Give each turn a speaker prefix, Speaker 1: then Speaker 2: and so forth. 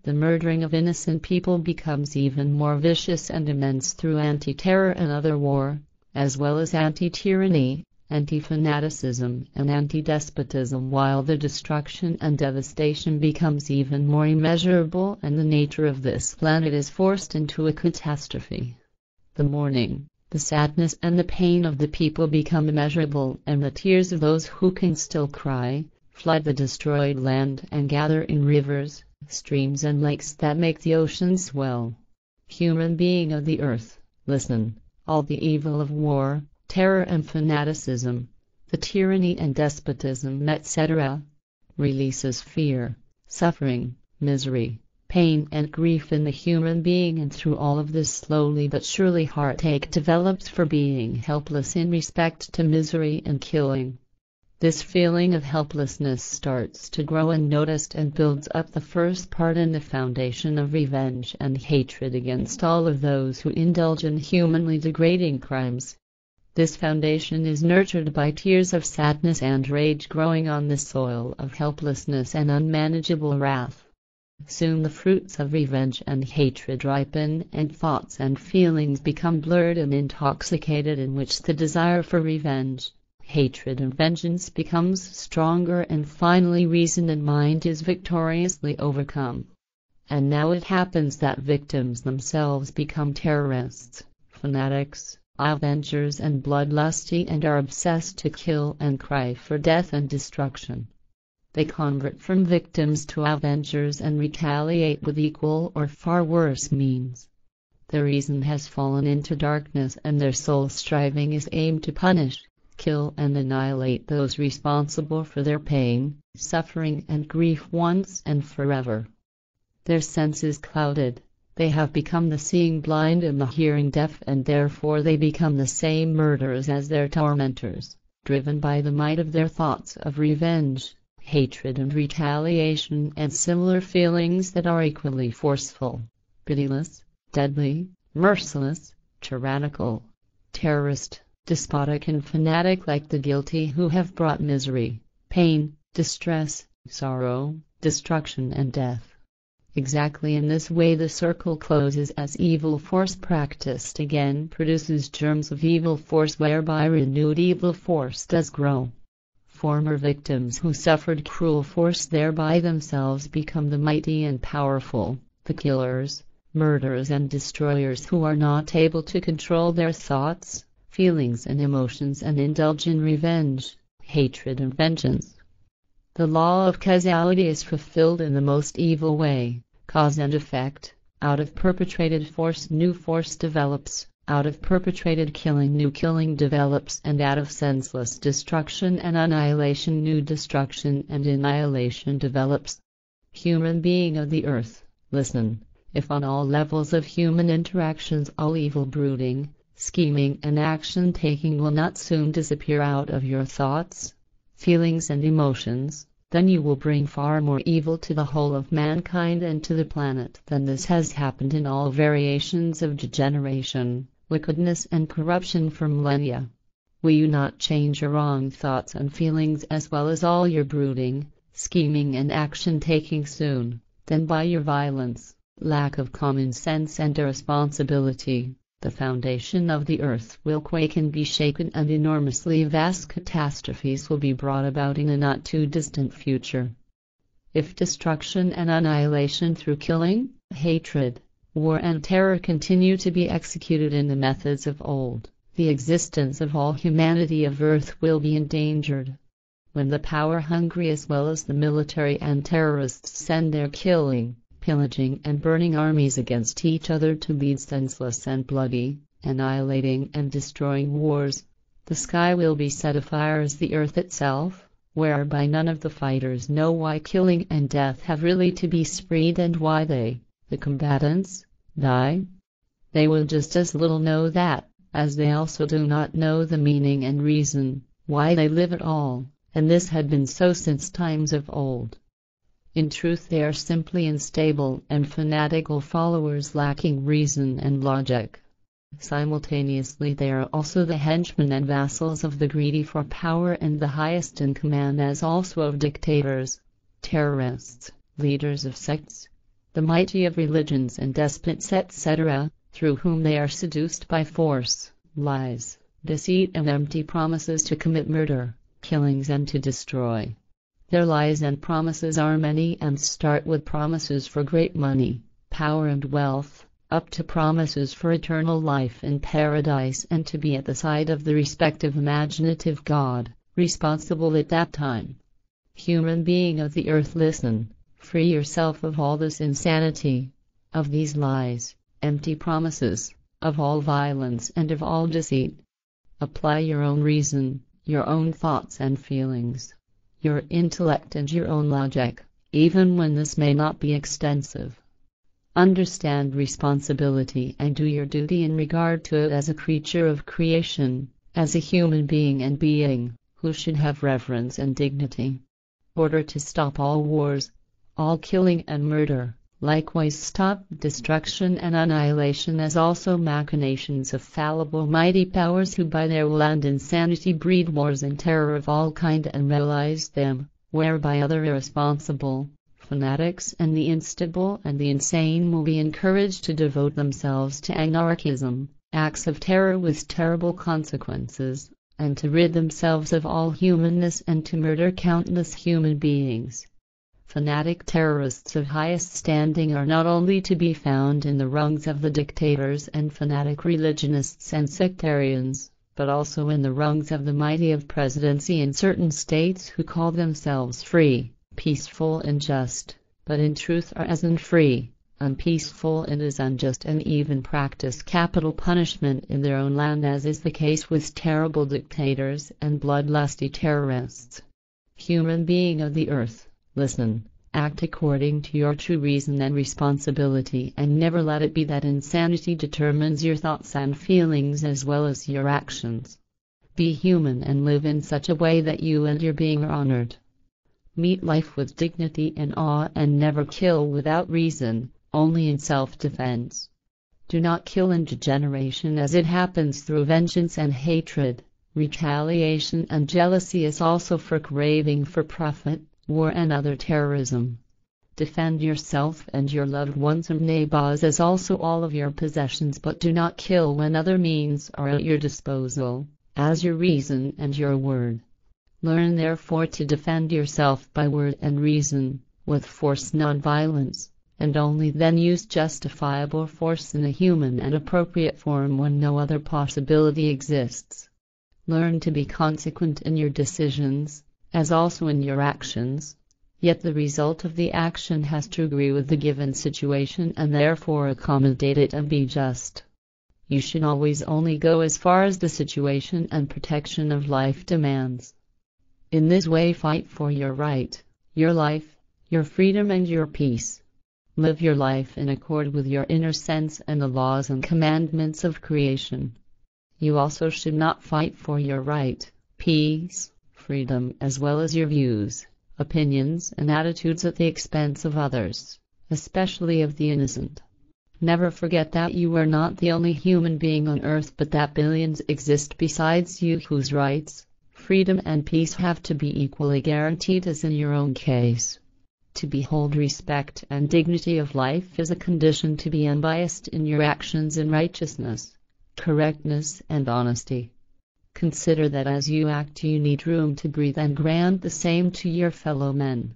Speaker 1: The murdering of innocent people becomes even more vicious and immense through anti-terror and other war, as well as anti-tyranny, anti-fanaticism and anti-despotism, while the destruction and devastation becomes even more immeasurable and the nature of this planet is forced into a catastrophe. The mourning, the sadness and the pain of the people become immeasurable, and the tears of those who can still cry flood the destroyed land and gather in rivers, streams and lakes that make the ocean swell. Human being of the earth, listen, all the evil of war, terror and fanaticism, the tyranny and despotism, etc., releases fear, suffering, misery, pain and grief in the human being, and through all of this slowly but surely heartache develops for being helpless in respect to misery and killing. This feeling of helplessness starts to grow unnoticed and builds up the first part in the foundation of revenge and hatred against all of those who indulge in humanly degrading crimes. This foundation is nurtured by tears of sadness and rage growing on the soil of helplessness and unmanageable wrath. Soon the fruits of revenge and hatred ripen, and thoughts and feelings become blurred and intoxicated, in which the desire for revenge, hatred and vengeance becomes stronger, and finally reason and mind is victoriously overcome. And now it happens that victims themselves become terrorists, fanatics, avengers and bloodlusty, and are obsessed to kill and cry for death and destruction. They convert from victims to avengers and retaliate with equal or far worse means. Their reason has fallen into darkness, and their sole striving is aimed to punish, kill and annihilate those responsible for their pain, suffering and grief once and forever. Their sense is clouded. They have become the seeing blind and the hearing deaf, and therefore they become the same murderers as their tormentors, driven by the might of their thoughts of revenge, hatred and retaliation, and similar feelings that are equally forceful, pitiless, deadly, merciless, tyrannical, terrorist, despotic and fanatic, like the guilty who have brought misery, pain, distress, sorrow, destruction and death. Exactly in this way the circle closes, as evil force practiced again produces germs of evil force, whereby renewed evil force does grow. Former victims who suffered cruel force thereby themselves become the mighty and powerful, the killers, murderers and destroyers who are not able to control their thoughts, feelings and emotions, and indulge in revenge, hatred and vengeance. The law of causality is fulfilled in the most evil way. Cause and effect. Out of perpetrated force new force develops, out of perpetrated killing new killing develops, and out of senseless destruction and annihilation new destruction and annihilation develops. Human being of the earth, listen, if on all levels of human interactions all evil brooding, scheming and action taking will not soon disappear out of your thoughts, feelings and emotions, then you will bring far more evil to the whole of mankind and to the planet than this has happened in all variations of degeneration, wickedness and corruption for millennia. Will you not change your wrong thoughts and feelings as well as all your brooding, scheming and action taking soon? Then by your violence, lack of common sense and irresponsibility, the foundation of the earth will quake and be shaken, and enormously vast catastrophes will be brought about in a not too distant future. If destruction and annihilation through killing, hatred, war and terror continue to be executed in the methods of old, the existence of all humanity of earth will be endangered. When the power-hungry as well as the military and terrorists send their killing, pillaging and burning armies against each other to lead senseless and bloody, annihilating and destroying wars, the sky will be set afire as the earth itself, whereby none of the fighters know why killing and death have really to be spread and why they, the combatants, die. They will just as little know that, as they also do not know the meaning and reason why they live at all, and this had been so since times of old. In truth they are simply unstable and fanatical followers lacking reason and logic. Simultaneously they are also the henchmen and vassals of the greedy for power, and the highest in command as also of dictators, terrorists, leaders of sects, the mighty of religions and despots etc., through whom they are seduced by force, lies, deceit and empty promises to commit murder, killings and to destroy. Their lies and promises are many and start with promises for great money, power and wealth, up to promises for eternal life in paradise and to be at the side of the respective imaginative God, responsible at that time. Human being of the earth, listen, free yourself of all this insanity, of these lies, empty promises, of all violence and of all deceit. Apply your own reason, your own thoughts and feelings, your intellect and your own logic, even when this may not be extensive. Understand responsibility and do your duty in regard to it as a creature of creation, as a human being and being, who should have reverence and dignity. Order to stop all wars, all killing and murder, likewise stop destruction and annihilation, as also machinations of fallible mighty powers who by their will and insanity breed wars and terror of all kind and realize them, whereby other irresponsible fanatics and the instable and the insane will be encouraged to devote themselves to anarchism, acts of terror with terrible consequences, and to rid themselves of all humanness and to murder countless human beings. Fanatic terrorists of highest standing are not only to be found in the rungs of the dictators and fanatic religionists and sectarians, but also in the rungs of the mighty of presidency in certain states who call themselves free, peaceful and just, but in truth are as unfree, unpeaceful and as unjust, and even practice capital punishment in their own land, as is the case with terrible dictators and bloodlusty terrorists. Human being of the earth, listen, act according to your true reason and responsibility, and never let it be that insanity determines your thoughts and feelings as well as your actions. Be human and live in such a way that you and your being are honored. Meet life with dignity and awe, and never kill without reason, only in self-defense. Do not kill in degeneration, as it happens through vengeance and hatred, retaliation and jealousy, as also for craving for profit, war and other terrorism. Defend yourself and your loved ones and neighbors, as also all of your possessions, but do not kill when other means are at your disposal, as your reason and your word. Learn therefore to defend yourself by word and reason, with force, non-violence, and only then use justifiable force in a human and appropriate form when no other possibility exists. Learn to be consequent in your decisions, as also in your actions, yet the result of the action has to agree with the given situation and therefore accommodate it and be just. You should always only go as far as the situation and protection of life demands. In this way fight for your right, your life, your freedom and your peace. Live your life in accord with your inner sense and the laws and commandments of creation. You also should not fight for your right, peace, freedom, as well as your views, opinions and attitudes at the expense of others, especially of the innocent. Never forget that you are not the only human being on earth, but that billions exist besides you whose rights, freedom and peace have to be equally guaranteed as in your own case. To behold respect and dignity of life is a condition to be unbiased in your actions in righteousness, correctness and honesty. Consider that as you act you need room to breathe, and grant the same to your fellow men.